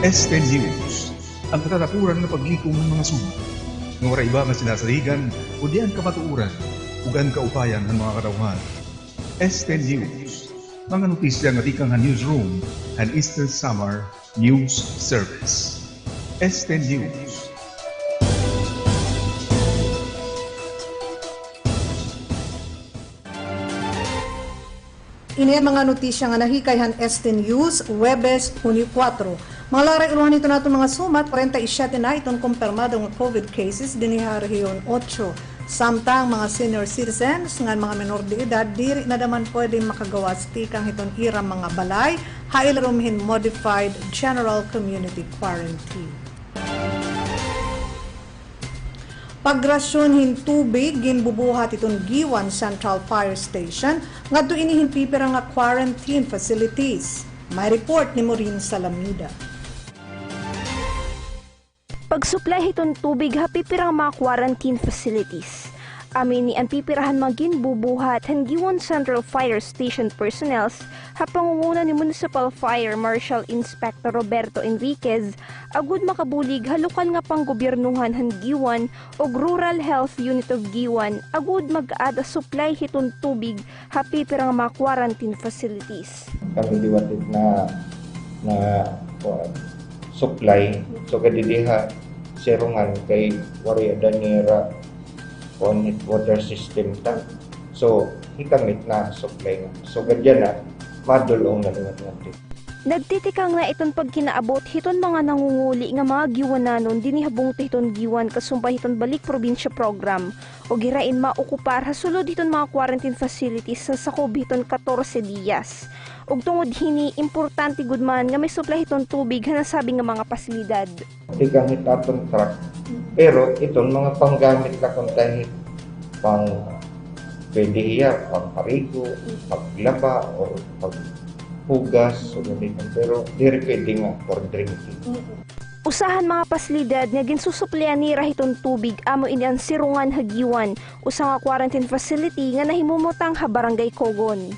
ESTE News, ang katatapuran ng paglikong ng mga sumo. Ng wala iba nga sinasaligan, o diyan kamatuuran, ugan kaupayan ng mga katauhan. ESTE News, mga notisya nga ikang newsroom and Eastern Summer News Service. ESTE News. Ini mga notisya nga nahikayhan ESTE News, Webes, Hunyo 4. Mga laray uluhan ito natin mga sumat, 47 na itong kumpirmadong COVID cases diniha rehiyon 8. Samtang mga senior citizens nga mga menor de edad, diri na naman pwede makagawa stikang itong irang mga balay, hail rumhin modified general community quarantine. Pagrasyonhin tubig ginbubuhat itong Giwan Central Fire Station ngadto inihin pipira nga quarantine facilities. May report ni Maureen Salamida. Pagsuplay itong tubig ha pipirang mga quarantine facilities. Amin ni ang pipirahan maging bubuhat han Giwan Central Fire Station personnels ha pangunguna ni Municipal Fire Marshal Inspector Roberto Enriquez agud makabulig halukal nga panggobyernuhan han Giwan o Rural Health Unit of Giwan agud mag-add a supply hitong tubig ha pipirang mga quarantine facilities. Kami diwatid na supply so kadidiha serungan kay wari adanira on it water system ta so hikamit na supply so gadyan na madulong na natin. Nagtitikang na iton pagkinaabot hiton mga nangunguli nga mga giwananon dinihabong hiton giwan kasumpay hiton balik probinsya program o girain maokupar hasulod hiton mga quarantine facilities sa sakob hiton 14 diyas. Ug tungod hini importante gud man nga may supply hiton tubig nga nasabi nga mga pasilidad. Tigang hitaton truck pero iton mga panggamit na kung kahit pang pwede hiya, pang parigo, paglaba o paghugas so ganito pero diri pwede nga for drinking. Usahan mga pasilidad nga ginsusuplayan ni rahiton tubig amo ini ang sirungan hagiwan usa nga quarantine facility nga nahimumutang ha barangay Kogon.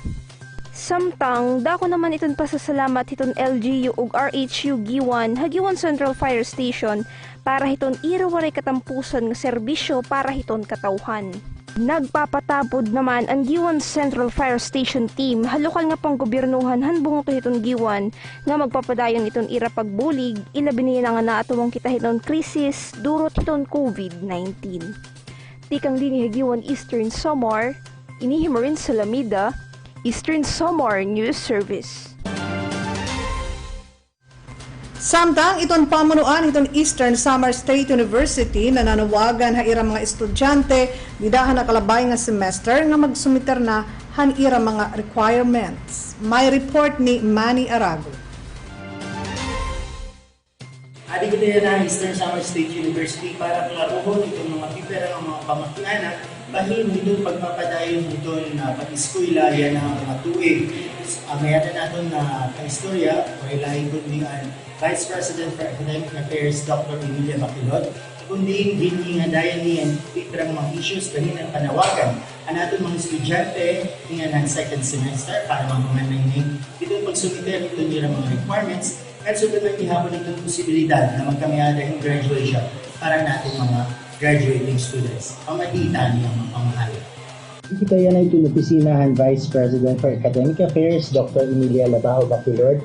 Samtang dako naman iton pasasalamat hiton LGU ug RHU Giwan Hagiwan Central Fire Station para hiton irawaray katampusan nga serbisyo para hiton katawhan. Nagpapatapod naman ang Giwan Central Fire Station team halukal nga panggobyernuhan hanbungo to hiton Giwan nga magpapadayon iton ira pagbulig ilabi niya nga naatuwang kita hiton krisis durot hiton COVID-19. Tikang dini Hagiwan Eastern Samar, inihi Maureen Salamida, Eastern Samar News Service. Samtang iton pamunuan iton Eastern Samar State University na nanawagan ha irang mga estudyante bidahan na kalabay nga semester nga magsumiter na han irang mga requirements. May report ni Manny Arago. Adi ko din na Eastern Samar State University para klaruhon itong mga pipera ng mga pamakinana bahin dito pagpapadayon dito na pag-eskwela yan ang mga tuig. Mayroon natin na istorya may laing kundi ang Vice President for Academic Affairs Dr. Emilia Bakilod kundi hindi nga dayan niyan itrang mga issues bahin ang panawagan ang ating mga estudyante nga ng second semester para mamamanayin dito pagsumiter ito nila mga requirements at sunod lang ihapon itong posibilidad na magkamiyada yung graduation para natin mga graduating students. Pamatita niya ang pamahala. Kita yan ay tunupisinahan Vice President for Academic Affairs, Dr. Emilia Labao Bakilod.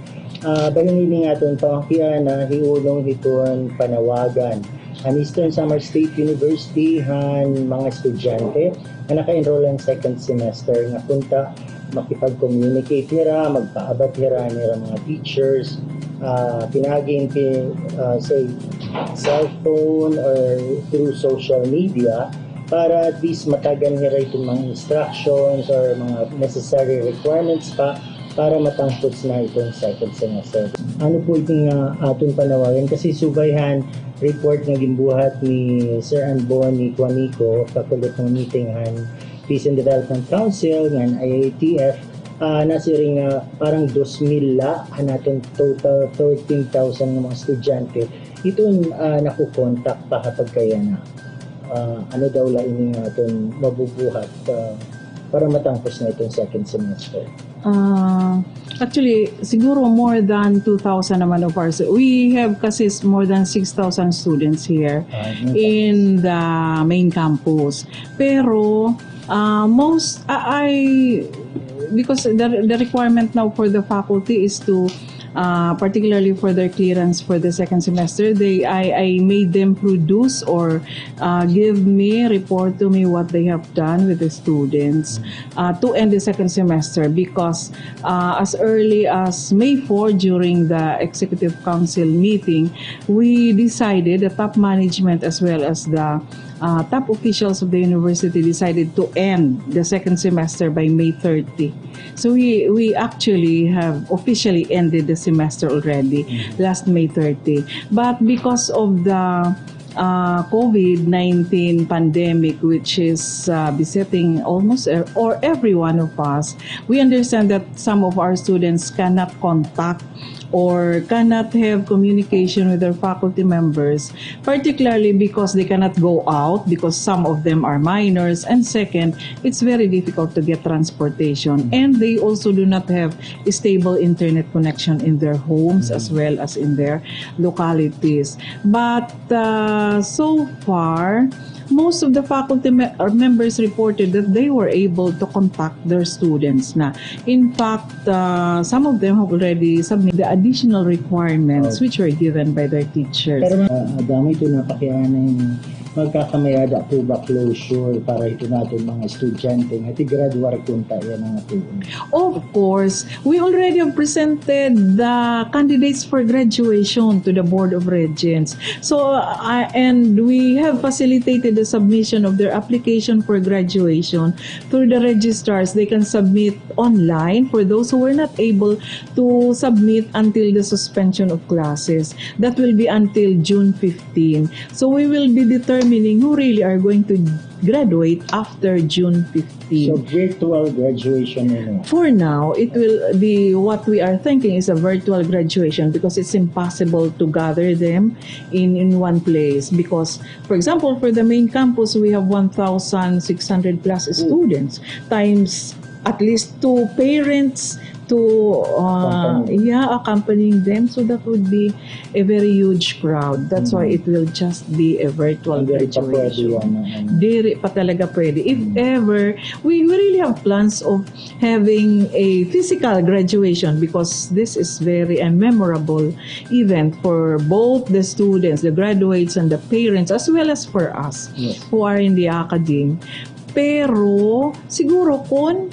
Bagangili nga itong pamakian na hiulong itong panawagan. Ang Eastern Samar State University, han mga estudyante na naka-enroll ang second semester nga punta makipag-communicate nila, magpaabat nila mga teachers, pinaging say cellphone or through social media para at least matagan nila itong mga instructions or mga necessary requirements pa para matangputs na itong second semester. Ano po itong atong panawagan kasi subayhan report na gimbuhat ni Sir Anboni Quanico kakulot ng meetingan Peace and Development Council ng IATF nasiring parang 2,000 la natin total 13,000 ng mga estudyante ito nakukontak pa kapag kaya na ano daw la ini natin mabubuhat para matapos na itong second semester? Actually, siguro more than 2,000 naman of ours. We have kasi more than 6,000 students here in the main campus. Pero because the requirement now for the faculty is to particularly for their clearance for the second semester, I made them produce or report to me what they have done with the students to end the second semester, because as early as May 4 during the Executive Council meeting, we decided, the top management as well as the top officials of the university decided to end the second semester by May 30. So we actually have officially ended the semester already last May 30. But because of the COVID-19 pandemic, which is besetting almost or every one of us, we understand that some of our students cannot contact or cannot have communication with their faculty members, particularly because they cannot go out because some of them are minors, and second, it's very difficult to get transportation, and they also do not have a stable internet connection in their homes as well as in their localities. But so far, most of the faculty members reported that they were able to contact their students na. In fact, some of them have already submitted the additional requirements which were given by their teachers. Pero dami ito napakyanan magkakamayada po ba closure para ito natin mga estudyante nga ti-graduate kunta yan ang atuon? Of course, we already have presented the candidates for graduation to the Board of Regents. So, and we have facilitated the submission of their application for graduation through the registrars. They can submit online for those who were not able to submit until the suspension of classes. That will be until June 15. So, we will be determining who really are going to graduate after June 15. So virtual graduation yun. For now, it will be, what we are thinking is a virtual graduation, because it's impossible to gather them in one place. Because, for example, for the main campus, we have 1,600 plus students times at least 2 parents to accompanying them, so that would be a very huge crowd. That's why it will just be a virtual graduation. Diri pa talaga pwede. If ever, we really have plans of having a physical graduation, because this is very a memorable event for both the students, the graduates, and the parents, as well as for us who are in the academe. Pero siguro kung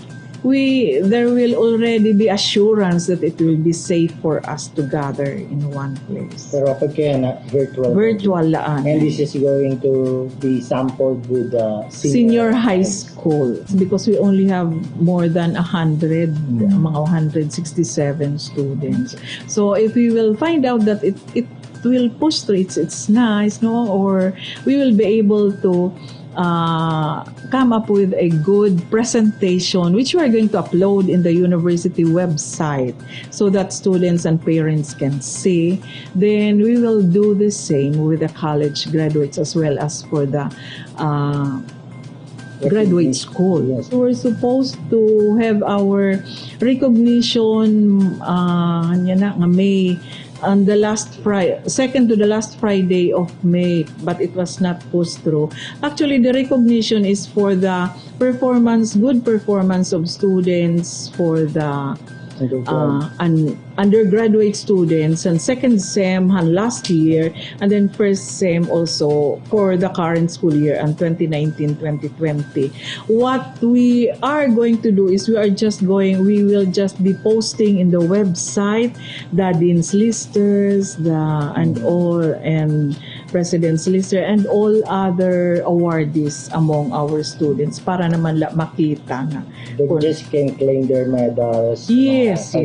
there will already be assurance that it will be safe for us to gather in one place. Pero pag kaya na virtual laan. And this is going to be sampled with the senior high school, because we only have more than 100, mga 167 students. So if we will find out that it will push through, it's nice, no? Or we will be able to come up with a good presentation which we are going to upload in the university website so that students and parents can see. Then we will do the same with the college graduates as well as for the graduate school. Yes. So we're supposed to have our recognition May, on the last Friday, second to the last Friday of May, but it was not pushed through. Actually, the recognition is for the good performance of students for the undergraduate students, and second SEM last year, and then first SEM also for the current school year and 2019-2020. What we are going to do is we will just be posting in the website the dean's listers, and president's lister, and all other awardees among our students para naman makita na. They just can claim their medals. Yes.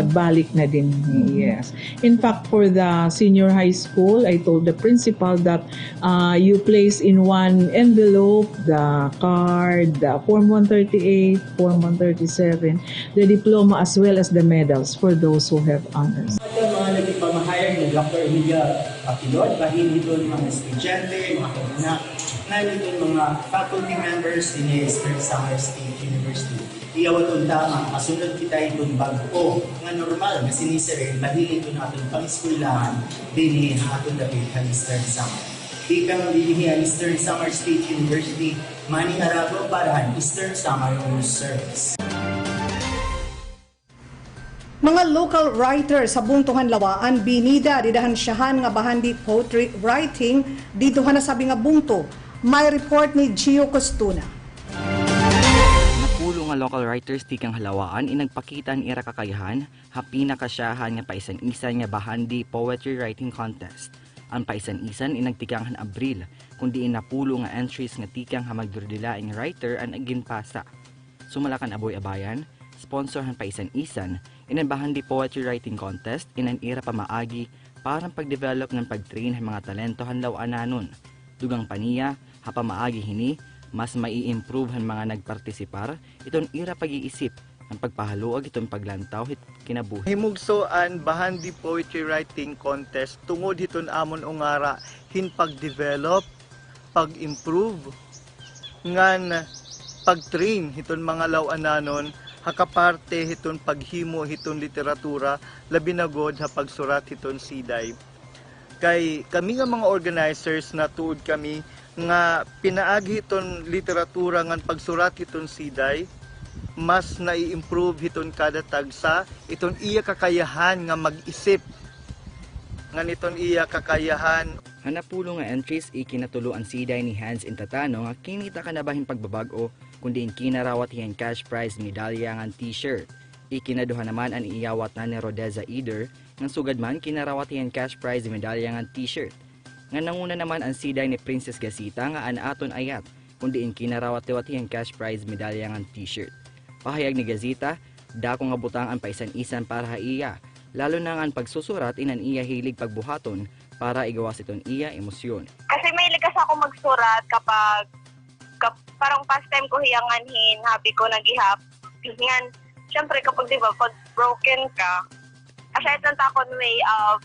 Pagbalik na din. Yes. In fact, for the senior high school, I told the principal that you place in one envelope the card, the Form 138, Form 137, the diploma as well as the medals for those who have honors. Mga nagpapamahayag ni Dr. Emilia Bacilor, bahin ito ng mga estudyante, mga kananak, nga nito mga faculty members in Eastern Samar State University. Iyawat tama, kasunod kita itong bago nga normal na sinisere, bahili ito natin pang-eskwelahan din atong dapit sa Eastern Samar. Ikang dilihi ang Eastern Samar State University, Manny Harago para Eastern Samar News Service. Mga local writer sa Bungtungan Lawaan, binida, didahansyahan nga bahandi poetry writing, dito na sabi nga bungto. May report ni Gio Costuna. Napulo nga local writers tikang halawaan inagpakita ang ira kakayahan, hapina kasyahan nga paisan-isan nga bahandi poetry writing contest. Ang paisan-isan inagtikang Abril, kundi napulo nga entries nga tikang hamagdurdilaing writer ang aginpasa. Sumalakan aboy-abayan, sponsor han paisan-isan, inanbahan di poetry writing contest, inan ira pamaagi, parang pag-develop ng pag-train ng mga talento hanlawan nanon. Dugang paniya, hapamaagi hini, mas mai-improve han mga nagpartisipar, iton ira pag-iisip, ang pagpahaluag itong paglantaw hit kinabuhi. Himugsoan bahan di poetry writing contest, tungod hiton amon ungara, hin pag-develop, pag-improve, ngan pag-train hiton mga lawananon, hakaparte hiton paghimo hiton literatura, labi na god ha pagsurat hiton siday. Kay kami nga mga organizers na tuod kami nga pinaagi hiton literatura ngan pagsurat hiton siday, mas nai-improve hiton kada tagsa, iton iya kakayahan nga mag-isip, ngan iton iya kakayahan. Hanapulo nga entries ikinatuluan siday ni Hans Intatano nga kinita ka na bahin pagbabago, kundi kinarawat hiyang cash prize medalya nga t-shirt. Ikinaduha naman ang iyawat na ni Rodeza Eder, ng sugad man kinarawat hiyang cash prize medalya nga t-shirt. Nga nanguna naman ang siday ni Princess Gasita nga anaaton ayat, kundi kinarawat hiyang cash prize medalya nga t-shirt. Pahayag ni Gazita, dako nga butang ang paisan-isan para iya, lalo na nga ang pagsusurat inan iya hilig pagbuhaton para igawas iton iya emosyon. Kasi may likas ako magsurat kapag parang past time ko hiyanganhin, happy ko nagihap. Ngan, syempre kapag diba, pag broken ka, aside ng takon way of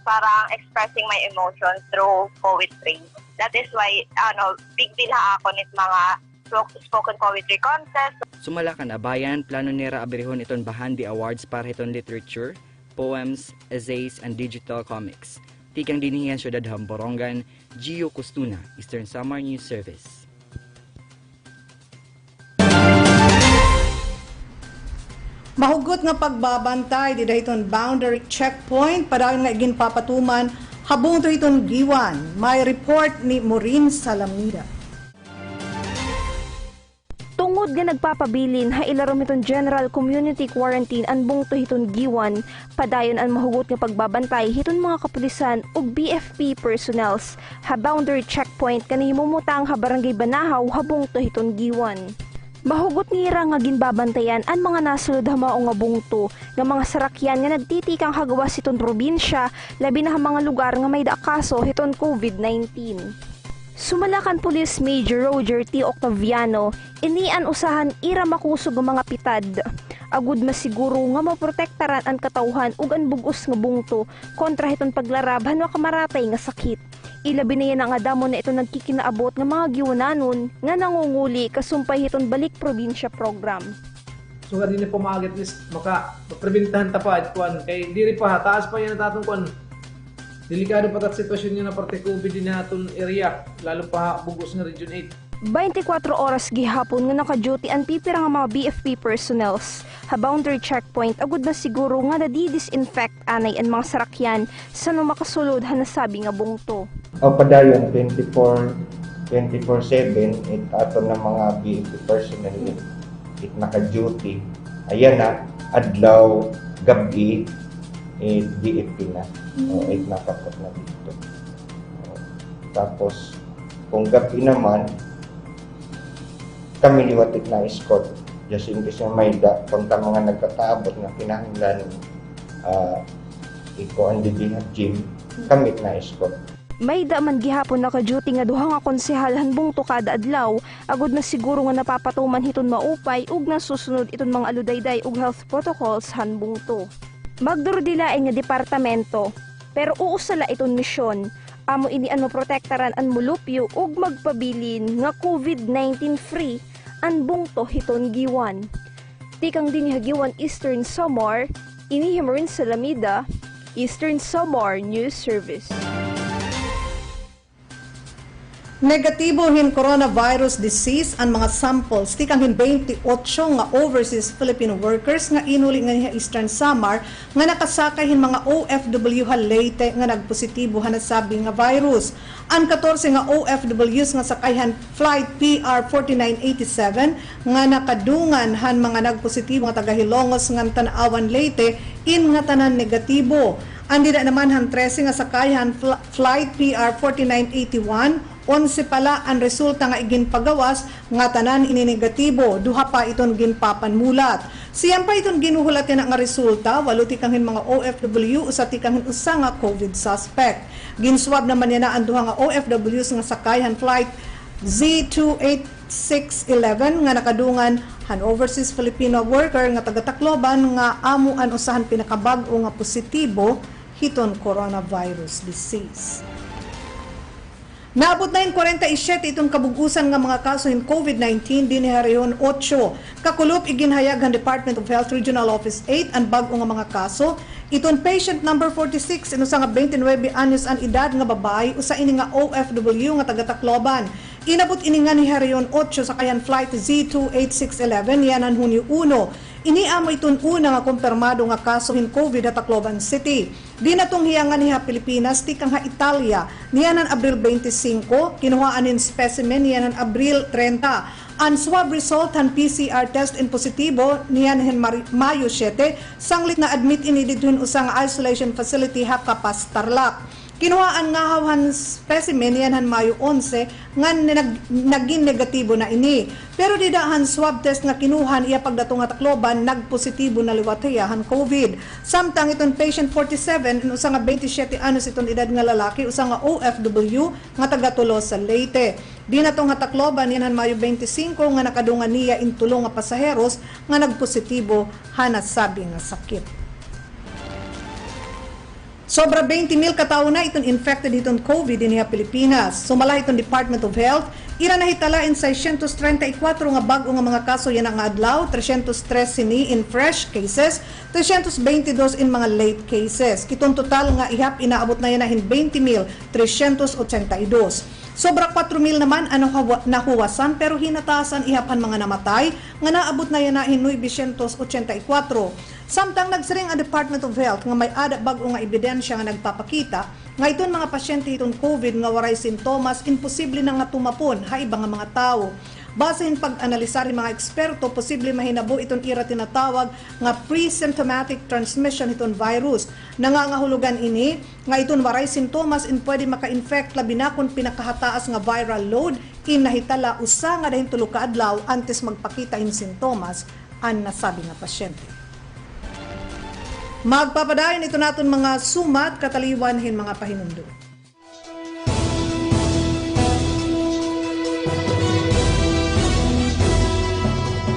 parang expressing my emotions through poetry. That is why, big deal ha ako nit mga spoken poetry contest. Sumalakan abayan, plano nira abirihon iton bahandi awards para iton literature, poems, essays, and digital comics. Tikang dinihan syudad Hamborongan, Gio Costuna, Eastern Samar News Service. Mahugot nga pagbabantay, di dahiton boundary checkpoint, padayon nga igin papatuman, habong to iton giwan. May report ni Maureen Salamida. Tungod nga nagpapabilin ha ilarom iton general community quarantine an bungto hiton giwan, padayon ang mahugot nga pagbabantay hiton mga kapulisan ug BFP personnels ha boundary checkpoint kanihimumutang ha barangay Banahaw ha bungto hiton giwan. Mahugot nira nga ginbabantayan ang mga nasulod ha mao nga bungto nga mga sarakyan nga nagtitikang hagawas hiton probinsya, labi na ha mga lugar nga may kaso hiton COVID-19. Sumalakan Police Major Roger T. Octaviano, inian usahan ira makusog ang mga pitad. Agud masiguro nga maprotektaran ang katawhan ug ang bugos nga bungto kontra hiton paglarabhan wa kamaratay nga sakit. Ilabi na yan ang adamo na ito nagkikinaabot nga mga giwananon nga nangunguli kasumpay hiton balik probinsya program. So nga din po mga at least makapreventahan ta pa at kuan kay diri pa taas pa yan natatong kuan. Delikado pa tat sitwasyon niya na parte COVID din naton area, lalo pa bugos nga Region 8. 24 oras gihapon nga naka-duty ang pipira nga mga BFP personnels. Ha boundary checkpoint, agud na siguro nga nadi-disinfect anay ang mga sarakyan sa no makasulod ha nasabi nga bungto. O padayon 24/7 it ato ng mga BFP personnel it naka-duty. Ayan na adlaw gabi BFP na. O it nakapot na dito. Tapos kung gabi naman kami liwatit na escort just in case may punta mga nagkataabot na kinahanglan iko ang didihat gym kami na escort. May daman gihapon naka-duty nga duha nga konsehalhan bungto kada adlaw, agud na siguro nga napapatuman hiton maupay ug nasusunod iton mga aludayday ug health protocols han bungto. Magdurdilain nga departamento, pero uusala iton misyon, Amo ini an maprotektaran an mulupyo ug magpabilin nga COVID-19 free an bungto hiton giwan. Tikang dinihagiwan Eastern Samar, ini Hamarin Salamida, Eastern Samar News Service. Negatibohin coronavirus disease ang mga samples tikanghin 28 nga overseas Filipino workers nga inuli nga Eastern Samar nga nakasakayhin mga OFW Leyte nga nagpositibo nasabi nga virus. Ang 14 nga OFWs nga sakayhan flight PR 4987 nga nakadungan han mga nagpositibo nga taga Hilongos nga Tan-awan Leyte in nga tanan negatibo. Andi na naman han 13 nga sakayhan flight PR 4981 11 pala ang resulta nga iginpagawas nga tanan ini negatibo, duha pa iton ginpapanmulat. Siyang pa iton ginuhulat nga resulta, 8 tikanghin mga OFW usa tikanghin usa nga COVID suspect. Ginswab naman niya na ang duha nga OFWs nga sakayhan flight Z28611 nga nakadungan han overseas Filipino worker nga taga Tacloban nga amo an usahan pinakabag-o nga positibo hiton coronavirus disease. Naabot na yung 47 itong kabugusan nga mga kaso in COVID-19 dinihariyon 8. Kakulop iginhayag ang Department of Health Regional Office 8 ang bag-o nga mga kaso. Itong patient number 46 inusa nga 29 anyos ang edad nga babae usa ini nga OFW nga taga Tacloban. Inabot ini nga ni hariyon 8 sa kayan flight Z28611 yan ang Hunyo 1. Iniamo itong una nga kumpirmado nga kaso in COVID at Tacloban City. Di na itong hiyangan niya Pilipinas, tikang ha Italia, niyanan Abril 25, kinuhaan in specimen niyanan Abril 30. Ang swab result han PCR test in positibo niyanan Mayo 7, sanglit na admit ini didun usang isolation facility ha Kapas Tarlac. Kinuhaan nga hawan specimen yan han Mayo 11 nga naging negatibo na ini. Pero didahan swab test nga kinuhan iya pagdatong nga Tacloban nagpositibo na liwataya han COVID. Samtang iton patient 47 usa nga 27 anos iton edad nga lalaki usa nga OFW nga taga Tulos sa Leyte. Di na tong nga Tacloban yan han Mayo 25 nga nakadungan niya in tulo nga pasaheros nga nagpositibo han nasabi nga sakit. Sobra 20,000 katao na itong infected itong COVID din sa Pilipinas. Sumala itong Department of Health, ira nahitala in 634 nga bago nga mga kaso yan ang adlaw, 313 ni in fresh cases, 322 in mga late cases. Kitong total nga ihap inaabot na yan na in 20,382. Sobra 4,000 naman ano nahuwasan pero hinatasan ihapan mga namatay nga naabot na yan na in 984. Samtang nagsiring ang Department of Health nga may ada bag-o nga ebidensya nga nagpapakita nga iton mga pasyente itong COVID nga waray sintomas imposible na nga tumapon ha iba nga mga tao. Basehin pag-analisar mga eksperto, posible mahinabo itong ira tinatawag nga pre-symptomatic transmission itong virus. Nangangahulugan ini nga itong waray sintomas in pwede maka-infect labi na kung pinakahataas nga viral load in nahitala usa nga dahin tulo ka adlaw antes magpakita in sintomas ang nasabi nga pasyente. Magpapadayon ito natin mga sumat kataliwanhin mga pahinundo.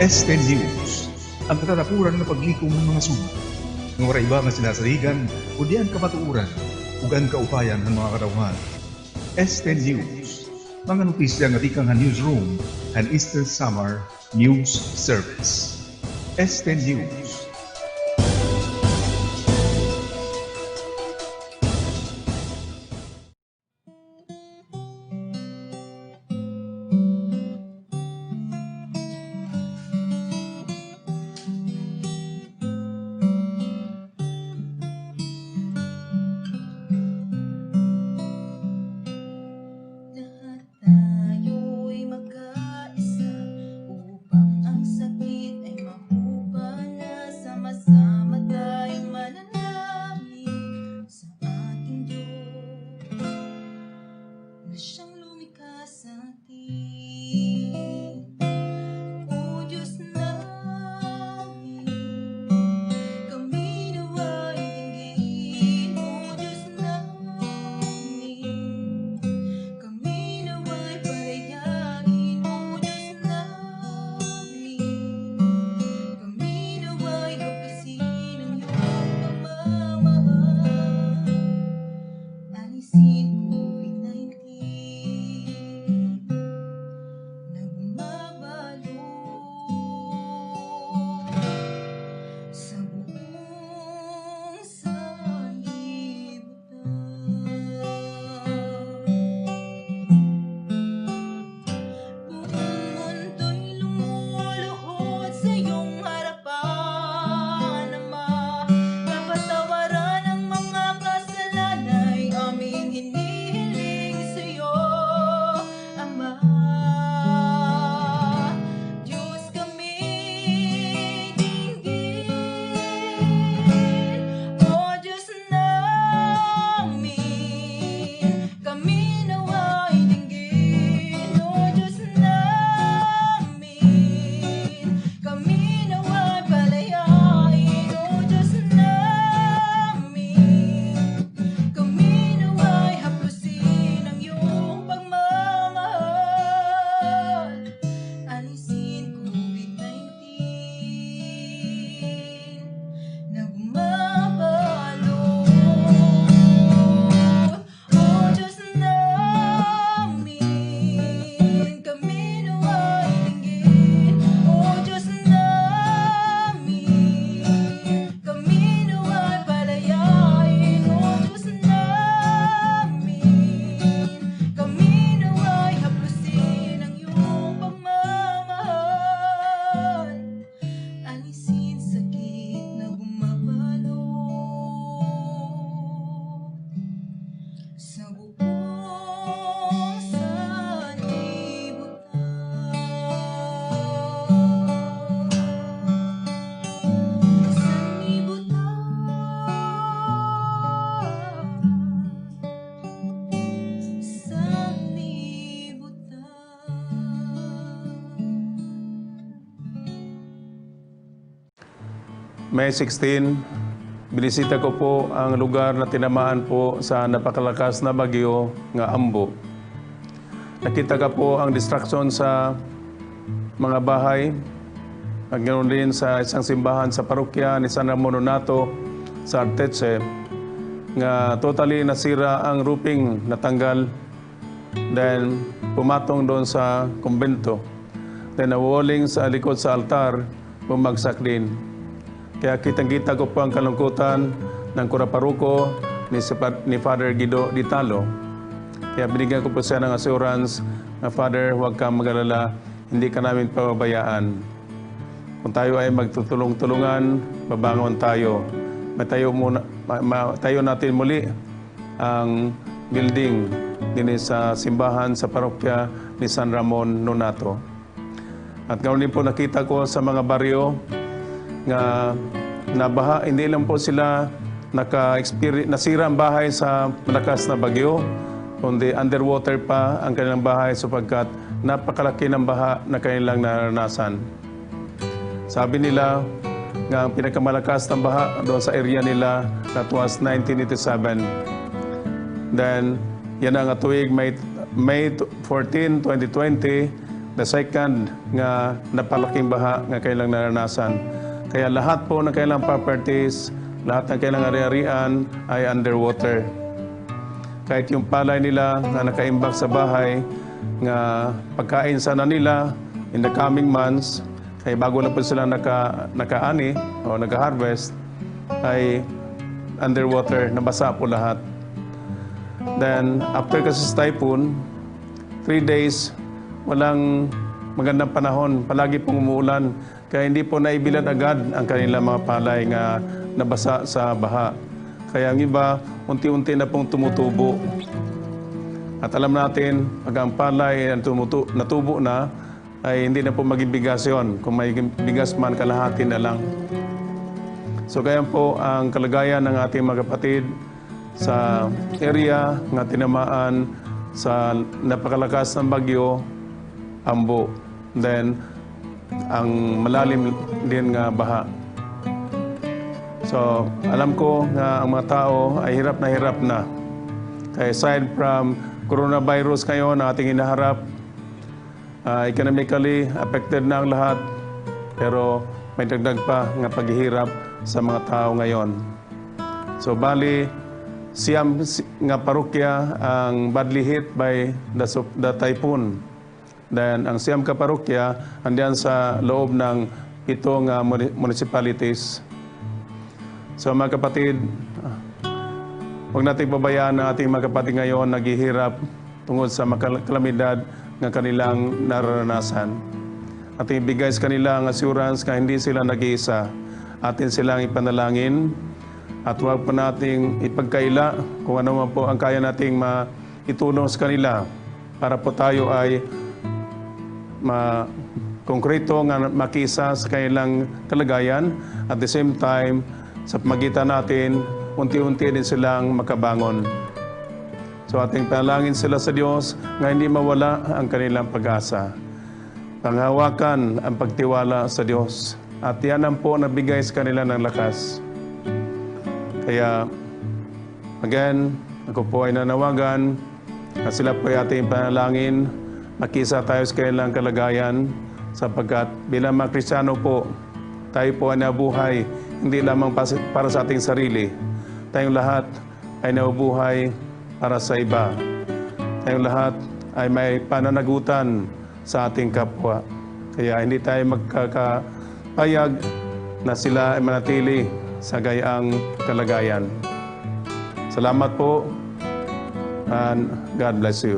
ESTE News, ang katatapuran ng paglikom ng mga sumat. Ng waray iba nga sinasaligan, o diyan kamatuuran, ugan kaupayan ng mga katauhan. ESTE News, mga notisya nga tikang newsroom and Eastern Samar News Service. ESTE News. Tayo'y magkaisa upang ang sakit ay mahubalan. May 16, binisita ko po ang lugar na tinamaan po sa napakalakas na bagyo nga Ambo. Nakita ka po ang distraction sa mga bahay, at ganoon din sa isang simbahan sa parokya ni San Ramon Nonato sa Arteche, nga totally nasira ang roofing, natanggal, then pumatong doon sa kumbento. Then nawalling sa likod sa altar, bumagsak din. Kaya kitang-kita ko po ang kalungkutan ng kuraparuko ni Father Guido Ditalo. Kaya binigyan ko po siya ng assurance na, Father, huwag kang mag-alala, hindi ka namin pababayaan. Kung tayo ay magtutulong-tulungan, babangon tayo. Tayo natin muli ang building din sa simbahan sa parokya ni San Ramon Nonato. At ganoon din po nakita ko sa mga baryo nga nabaha, hindi lang po sila nasira ang bahay sa malakas na bagyo, kundi underwater pa ang kanilang bahay sapagkat napakalaki ng baha na kanilang naranasan. Sabi nila nga ang pinakamalakas na baha doon sa area nila, that was 1987. Then, yan ang tuwig May 14, 2020, the second nga napalaking baha nga kanilang naranasan. Kaya lahat po ng kailang properties, lahat ng kailang ari-arian ay underwater. Kahit yung palay nila na nakaimbak sa bahay, nga pagkain sana nila in the coming months, kaya bago na po sila nakaani o naka-harvest, ay underwater, nabasa po lahat. Then, after kasi sa typhoon, 3 days, walang magandang panahon, palagi pong umuulan. Kaya hindi po naibilad agad ang kanilang mga palay nga nabasa sa baha. Kaya ang iba, unti-unti na pong tumutubo. At alam natin, pag ang palay natubo na, ay hindi na po maging bigas yun. Kung may bigas man, kalahati na lang. So kaya po ang kalagayan ng ating mga kapatid sa area nga tinamaan sa napakalakas ng bagyo, Ambo. Then, ang malalim din nga baha. So, alam ko nga ang mga tao ay hirap na. Kaya aside from coronavirus ngayon na ating hinaharap, economically affected na ang lahat, pero may dagdag pa nga paghihirap sa mga tao ngayon. So, bali, siyam nga parokya ang badly hit by the typhoon. Then, ang siyam ka parokya andiyan sa loob ng 7 municipalities. So, mga kapatid, huwag natin pabayaan na ating mga kapatid ngayon naghihirap tungkol sa kalamidad ng kanilang naranasan. At ibigay sa kanila ang assurance na hindi sila nag-iisa. Atin silang ipanalangin at huwag pa nating ipagkaila kung ano man po ang kaya nating maitulong sa kanila para po tayo ay konkreto nga makisa sa kanilang kalagayan, at the same time sa pamagitan natin unti-unti din silang makabangon. So ating panalangin sila sa Diyos nga hindi mawala ang kanilang pag-asa. Panghawakan ang pagtiwala sa Diyos, at yan ang po nabigay sa kanila ng lakas. Kaya again, ako po ay nanawagan at sila po ay ating panalangin, makisa tayo sa kanilang kalagayan, sapagkat bilang mga Kristiyano po, tayo po ay nabuhay hindi lamang para sa ating sarili. Tayong lahat ay nabubuhay para sa iba. Tayong lahat ay may pananagutan sa ating kapwa. Kaya hindi tayo magkakapayag na sila ay manatili sa gayaang kalagayan. Salamat po, and God bless you.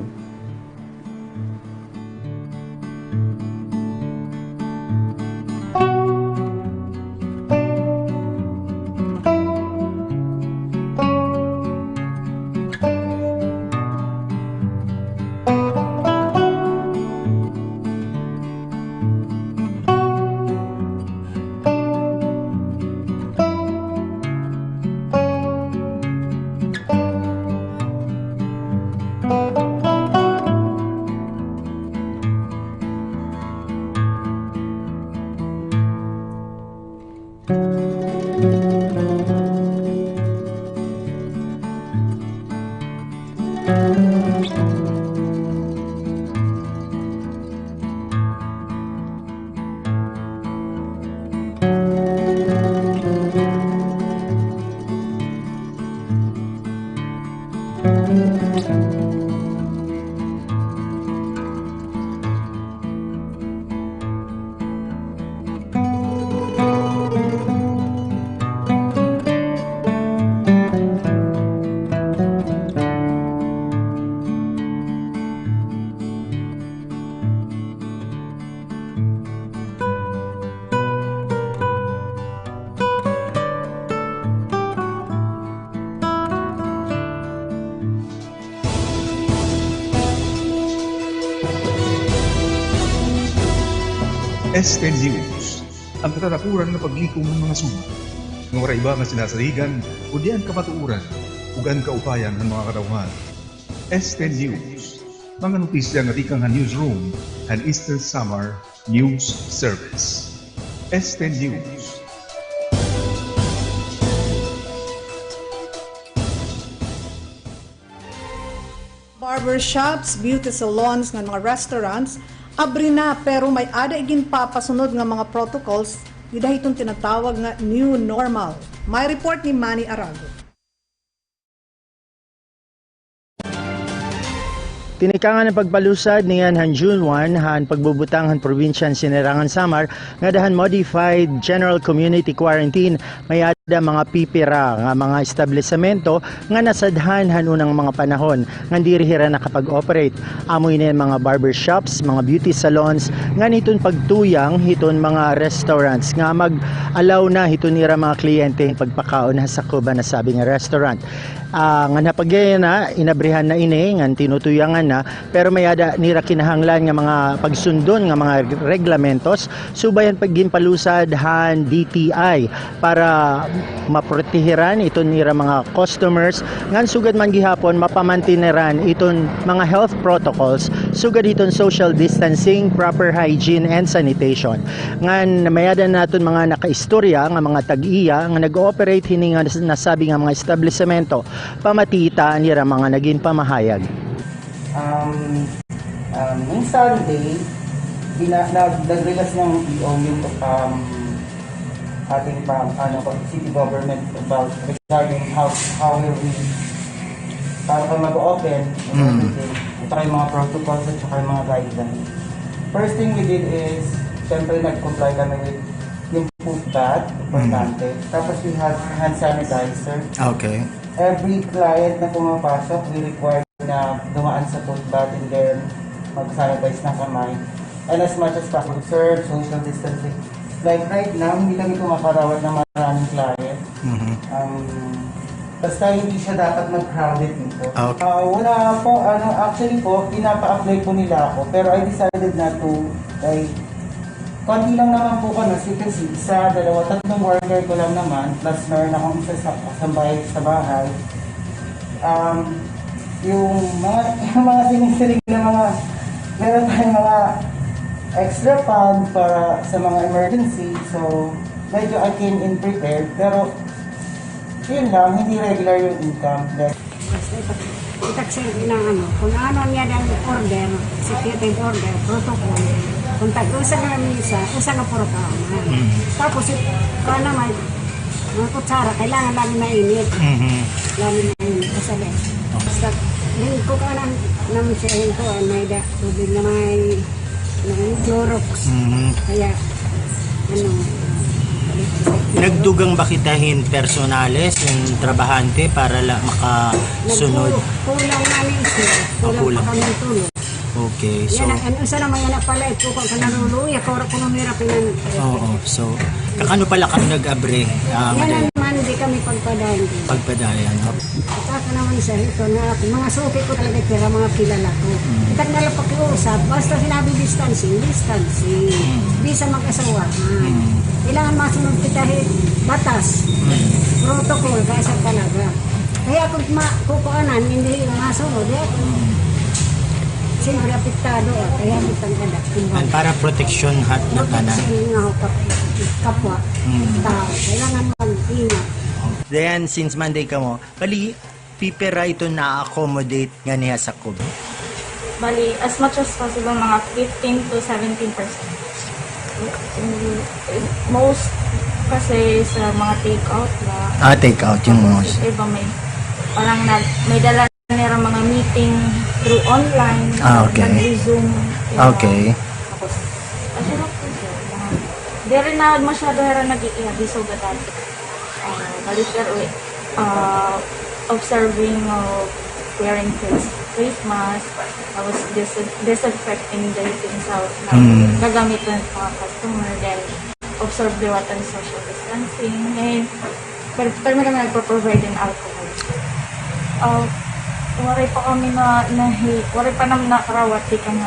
ESTE News, ang katatapuran ng paglikom ng mga sumat. Ng wala iba nga sinasaligan, o diyan kamatuuran, ugan kaupayan ng mga katauhan. ESTE News, mga notisya nga ikang newsroom and Eastern Summer News Service. ESTE News. Barbershops, beauty salons, ng mga restaurants, abri na pero may ada igin papasunod nga mga protocols dahil itong tinatawag nga new normal. May report ni Manny Arago. Tinikangan ng pagpalusad niyan han June 1 han pagbubutang han probinsyan Sinerangan Samar nga dahan modified general community quarantine may ada mga pipira nga mga establisamento nga nasadhan han unang mga panahon nga diri hira nakapag-operate. Amoy na mga barbershops, mga beauty salons nga niton pagtuyang hiton mga restaurants nga mag-allow na hiton nira mga kliyente pagpakaon na sa kuba na sabi nga restaurant. Nga napagaya na inabrihan na ini nga tinutuyangan na pero may ada nira kinahanglan nga mga pagsundon nga mga reglamentos subayan paggimpalusad han DTI para maprotehiran iton nira mga customers ngan sugad man gihapon mapamantineran iton mga health protocols sugad iton social distancing, proper hygiene and sanitation. Ngan may ada naton mga nakaistorya nga mga tag-iya nga nag-ooperate hini nga nasabi nga mga establisamento pamatita nira mga naging pamahayag. Nung Sunday, nag-release ng yung ating city government about regarding how will we para pa mag-open ito yung mga protocols at saka yung mga guidelines. First thing we did is siyempre nag-comply kami with yung food bath, importante. Tapos we have hand sanitizer. Okay. Every client na pumapasok, we require na dumaan sa food bath and then mag-sanitize ng kamay. And as much as possible, serve social distancing. Like right now, hindi kami kumakarawat ng maraming client. Basta hindi siya dapat mag-crowded dito. Okay. Wala po, actually po, pinapa-apply po nila ako. Pero I decided na to, like, konti lang naman po ko, as you can see, isa, dalawa, tatlong worker ko lang naman, plus meron akong isa sa bahay. Yung mga sinisilig na mga, meron tayong mga extra fund para sa mga emergency. So, medyo I came in prepared, pero yun lang, hindi regular yung income. Itaksin ng kung ano niya ng order, executive order, protocol, kung tag-usa na misa, usa na puro ka. Tapos, kung naman, mga kutsara, kailangan lagi mainit. Lagi mainit. Kasabi. Basta, ko ka namin siya yung ko, may tubig na may Clorox. Kaya, Nagdugang ba kitahin personales ng trabahante para makasunod? Kulang namin siya. Kulang pa kami tulog. Okay, so... Yan, isa naman yan pala, ito kung kanaruluya, kung kumamira pinan. Oo, so, kakano pala kami nag-abre? Yan naman, hindi kami pagpadayan. Pagpadayan, no? Saka naman sa ito, mga suki ko talaga kira, mga kilala ko. Itak na lang pakiusap, basta sinabi distancing. Bisa mag-asawa. Kailangan masunod kita batas, protocol, kaysa talaga. Kaya kung kukuanan, hindi masunod, siyempre apektado, kaya kitang kada. Para protection hat na kanan. Protection nga kapwa, tao. Kailangan mag-ingat. Then, since Monday ka mo, bali, pipera ito na-accommodate nga niya sa COB? Bali, as much as possible, mga 15 to 17%. Most kasi sa mga take-out na... Take-out yung most. Iba parang may dala nila mga meeting through online. Okay. Nag-resume. Okay. Tapos, di rin na masyado hera nag-iihabi so gatan. Bali, observing wearing face mask, tapos disinfecting the things out na gagamitan ng mga customer, then observe the water social distancing, and pero kami nagpo-provide din alcohol. Wari pa kami wari pa naman nakarawat di kami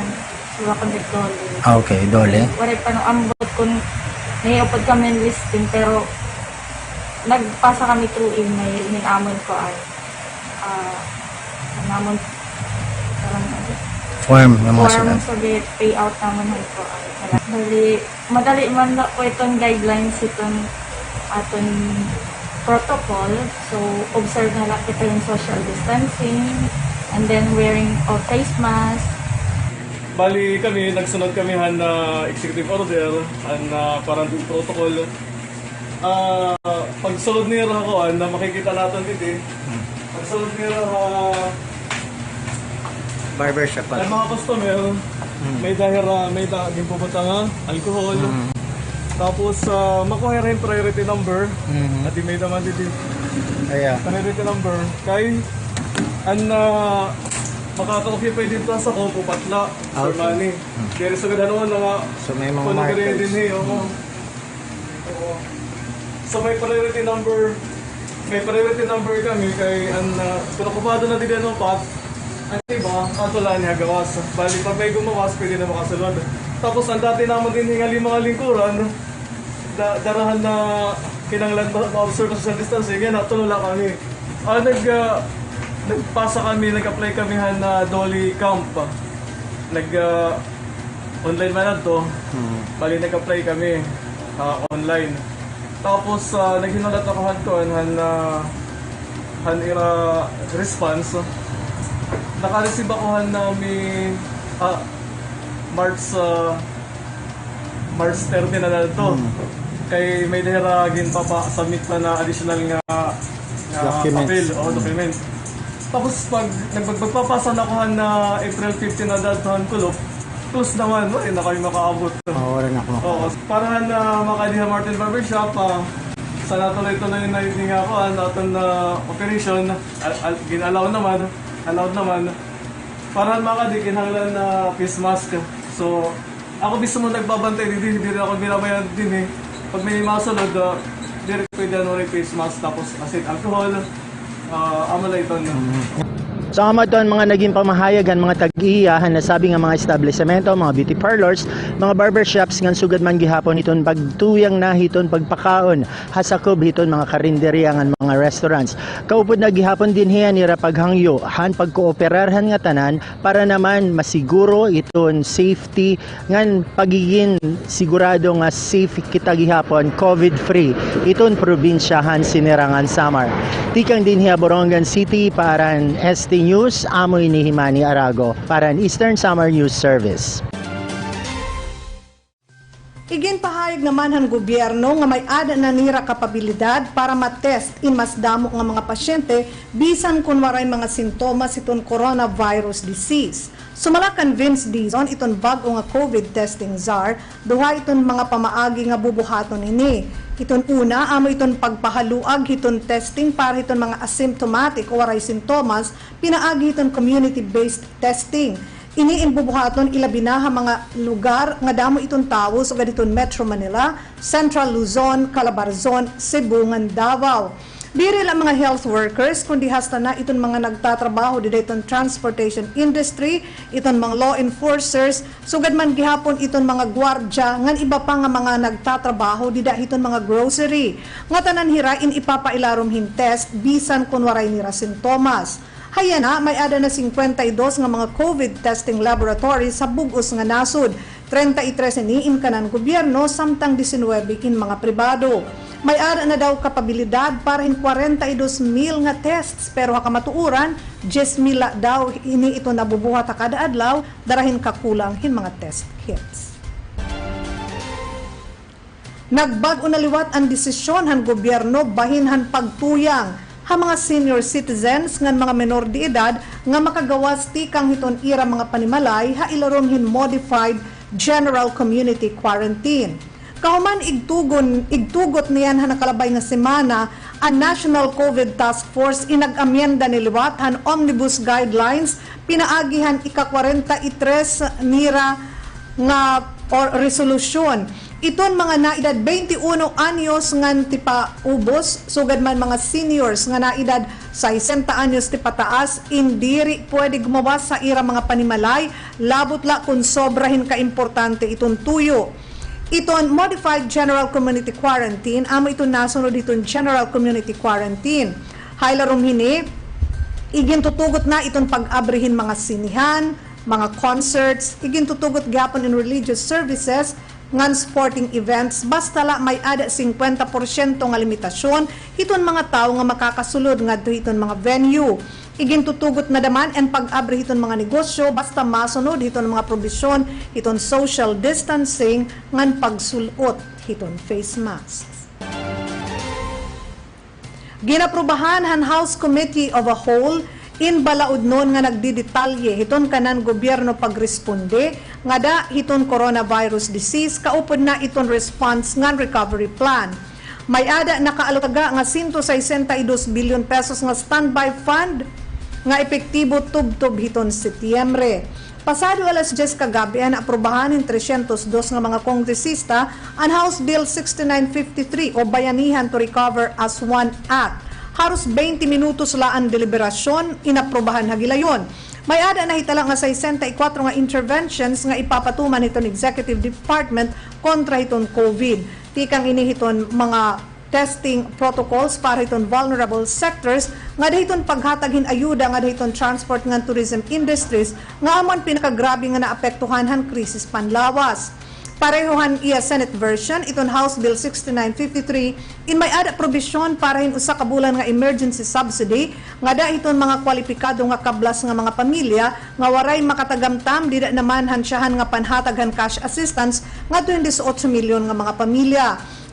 sa wakandek dole. Okay, dole. Wari pa nung ambot kung naiupad kami ng listing, pero nagpasa kami through email, minamon ko ay namon form ng mga form sa payout naman ko ay madali man na po itong guidelines itong aton protocol, so observe na lang ito yung social distancing and then wearing of face mask. Bali kami, nagsunod kami na executive order and quarantine protocol. Pagsulod niya ako na makikita natin dito. Pagsulod niya barbershop pa. Ang mga customer, may dahil pupunta nga, alcohol. Tapos, makuha rin priority number. At may naman dito. Priority number. Kay, makaka-occupy dito sa ko, pupatla, Sir Manny. Pero sa ganoon na nga, so may mga markers. So may priority number. May priority number kami kay pinakupado na din ang path. Ang iba, wala niya gawas. Bali, pag may gumawas, pwede na makasunod. Tapos, ang dati naman din hingali mga lingkuran, darahan na kinanglan ma-observe sa social distancing, yan, natulala kami. Nagpasa kami, nag-apply kami na Dolly Camp. Online man na to. Bali, nag-apply kami online. Tapos, naghinulat ako response. Naka-receive ako namin March 30 na to. Kay may deragin submit pa na additional nga papel o document. Tapos pag nagpapasa na ako na April 15 na dadahan kulop, close naman, na kayo makaabot. Wala na ako. Para na makadiha Martin Barbershop, sana tuloy-tuloy na hindi nga ako natin na operation, ginalaw naman. Allowed naman para makadikin hanglan na face mask. So, ako mismo nagbabantay hindi rin ako binabayan din Pag may masunod, direct pwede face mask tapos acid alcohol, amalay ito So mga naging pamahayagan, mga tag-iyahan na sabi nga mga establishmento, mga beauty parlors, mga barbershops nga sugad man gihapon iton pagtuyang na hiton pagpakaon, hasakob hiton mga karinderya nga mga restaurants. Kaupod na gihapon din hiya nira paghangyo, han pagkooperarhan nga tanan para naman masiguro iton safety ngan pagiging sigurado nga safe kita gihapon COVID-free iton probinsyahan Sinirangan Samar. Tikang din hiya Borongan City paran ESTE News, amoy ni Himani Arago para ang Eastern Summer News Service. Iginpahayag naman ang gobyerno nga may ada na nira kapabilidad para matest in mas damo nga mga pasyente bisan kung waray mga sintomas iton coronavirus disease. Sumala convinced dison iton bago nga COVID testing czar, duha iton mga pamaagi nga bubuhaton ini. Iton una, amo iton pagpahaluag iton testing para iton mga asymptomatic o waray sintomas, pinaagi iton community-based testing. Ini imbubuhaton ilabinaha mga lugar nga damo iton tawo so iton Metro Manila, Central Luzon, Calabarzon, Cebu, ngan Davao. Diri lang mga health workers kundi hasta na iton mga nagtatrabaho dito iton transportation industry, iton mga law enforcers, sugad man gihapon iton mga gwardya ngan iba pa nga mga nagtatrabaho dida iton mga grocery. Nga tanan hirain ipapailarom hin test bisan kun waray nira sintomas. Haya na, may ada na 52 nga mga COVID testing laboratory sa bugos nga nasud. 33 ni in kanan gobyerno samtang 19 in mga pribado. May ara na daw kapabilidad para hin 42,000 nga tests pero hakamatuuran 10,000 daw ini ito nabubuhat kada adlaw darahin kakulang hin mga test kits. Nagbag-o na liwat ang desisyon han gobyerno bahin han pagtuyang ha mga senior citizens ngan mga menor de edad nga makagawas tikang hiton ira mga panimalay ha ilarom hin modified general community quarantine. Kahuman igtugot niyan ha nakalabay nga semana ang National COVID Task Force inag-amyenda ni liwat han omnibus guidelines pinaagihan ika-43 nira nga or resolusyon. Iton mga naedad 21 anyos ngan tipa ubos sugad man mga seniors nga naedad 60 anyos tipa taas indiri pwede gumawas sa ira mga panimalay labot la kung sobrahin ka importante iton tuyo. Iton modified general community quarantine amo iton nasunod iton general community quarantine. Haylarom hini igintutugot na iton pag-abrihin mga sinihan, mga concerts, igintutugot gapon in religious services ngan sporting events basta la may ada 50% nga limitasyon hiton mga tao nga makakasulod ngadto hiton mga venue. Igintutugot na daman and pag-abri hiton mga negosyo basta masunod hiton mga probisyon hiton social distancing ngan pagsulot hiton face masks. Ginaprubahan han House Committee of a Whole in balaod nun nga nagdidetalye hiton kanan gobyerno pagresponde nga da hiton coronavirus disease kaupod na iton response ngan recovery plan. May ada nakaalutaga nga 162 bilyon pesos nga standby fund nga epektibo tub-tub hiton Setyembre. Pasado alas 10 kagabi ang aprobahan ng 302 nga mga kongresista ang House Bill 6953 o Bayanihan to Recover as One Act. Haros 20 minutos la ang deliberasyon, inaprobahan hagilayon. May ada na hitala nga 64 nga interventions nga ipapatuman hiton Executive Department kontra hiton COVID. Tikang ini hiton mga testing protocols para hiton vulnerable sectors nga dahiton paghataghin ayuda nga dahiton transport nga tourism industries nga amon pinakagrabe nga naapektuhan han krisis panlawas. Parehohan iya Senate version iton House Bill 6953 in may ada provision para hin usa ka bulan nga emergency subsidy nga dahiton mga kwalipikado nga kablas nga mga pamilya nga waray makatagamtam dida naman hansyahan nga panhataghan cash assistance nga 28 milyon nga mga pamilya.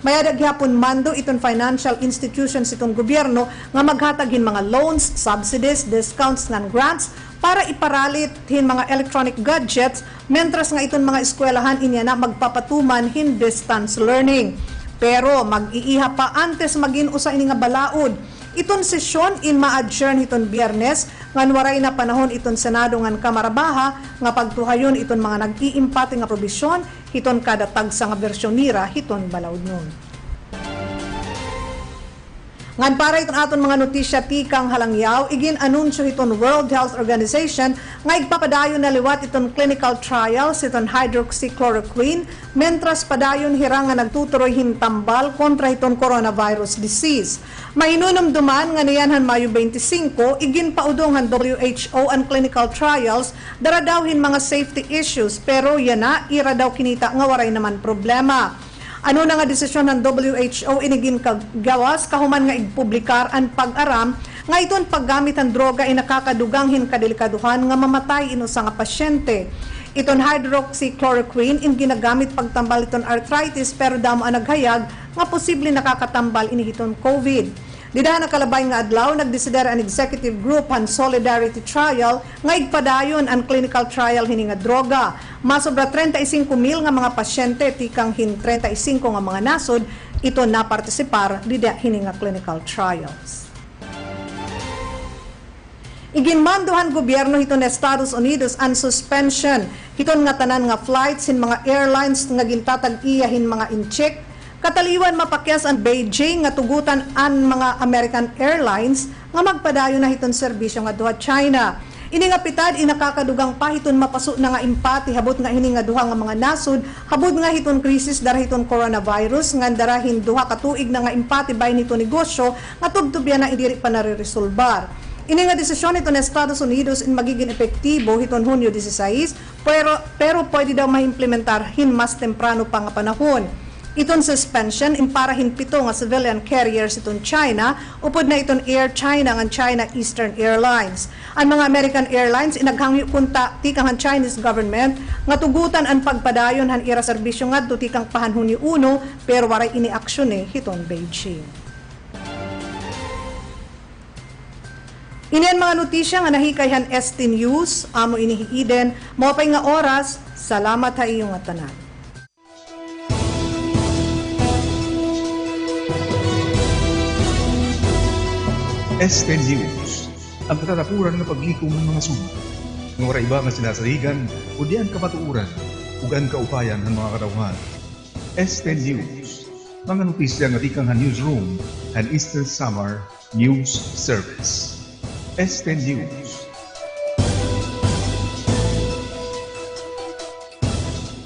May ada gyapon mando iton financial institutions itong gobyerno nga maghataghin mga loans, subsidies, discounts ngan grants para iparalit hin mga electronic gadgets mentras nga iton mga eskwelahan inya na magpapatuman hin distance learning. Pero mag-iiha pa antes magin usa ini nga balaod. Iton sesyon in ma-adjourn iton Biyernes ngan waray na panahon iton Senado ngan Kamara Baha nga pagtuhayon iton mga nag-iimpati nga probisyon hiton kada tagsa nga bersyon nira hiton balaod nun. Ngan para iton aton mga notisya tikang halangyaw, igin anunsyo iton World Health Organization nga igpapadayon na liwat iton clinical trials iton hydroxychloroquine mentras padayon hirang nga nagtuturoy hintambal kontra iton coronavirus disease. Mahinunumduman nga niyanhan Mayo 25, igin paudong han WHO ang clinical trials dara daw hin mga safety issues pero yana ira daw kinita nga waray naman problema. Ano na nga desisyon ng WHO inigin kagawas kahuman nga igpublikar ang pag-aram nga iton paggamit ang droga ay nakakaduganghin kadelikaduhan nga mamatay inusa nga pasyente. Iton hydroxychloroquine in ginagamit pagtambal iton arthritis pero damo ang naghayag nga posible nakakatambal inihiton COVID. Dida nakalabay nga adlaw nagdesider ang executive group ang solidarity trial nga igpadayon ang clinical trial hini nga droga. Masobra 35,000 nga mga pasyente tikang hin 35 nga mga nasod ito na partisipar dida hini nga clinical trials. Iginmanduhan gobyerno hiton Estados Unidos ang suspension hiton nga tanan nga flights hin mga airlines nga gintatag-iya hin mga incheck. Kataliwan mapakyas ang Beijing nga tugutan ang mga American Airlines nga magpadayon na hiton serbisyo nga duha China. Ini nga pitad inakakadugang pa hiton mapaso na nga empati habot nga hini nga duha nga mga nasod habot nga hiton krisis dara hiton coronavirus nga darahin duha ka tuig na nga empati bahin hiton negosyo nga tubtubyan na idiri pa nare-resolbar. Ini nga desisyon ito ng Estados Unidos in magiging epektibo hiton Hunyo 16 pero pwede daw maimplementar hin mas temprano pa nga panahon. Iton suspension imparahin pito nga civilian carriers iton China, upod na iton Air China ngan China Eastern Airlines. Ang mga American Airlines inaghangyo kunta tikang han Chinese government nga tugutan ang pagpadayon han ira serbisyo ngadto tikang pahanhuni uno pero waray ini aksyon hiton Beijing. Ini ang mga notisya nga nahikayhan ESTE News, amo inihiiden, mopay nga oras, salamat ha iyong tanan. ESTE News, ang katatapuran ng paglikom ng mga sumat. Ng oray iba nga sinasaligan, o diyan kapatuuran, ugan kaupayan ng mga kadauhan. ESTE News, mga notisya nga tikang han newsroom and Eastern Summer News Service. ESTE News.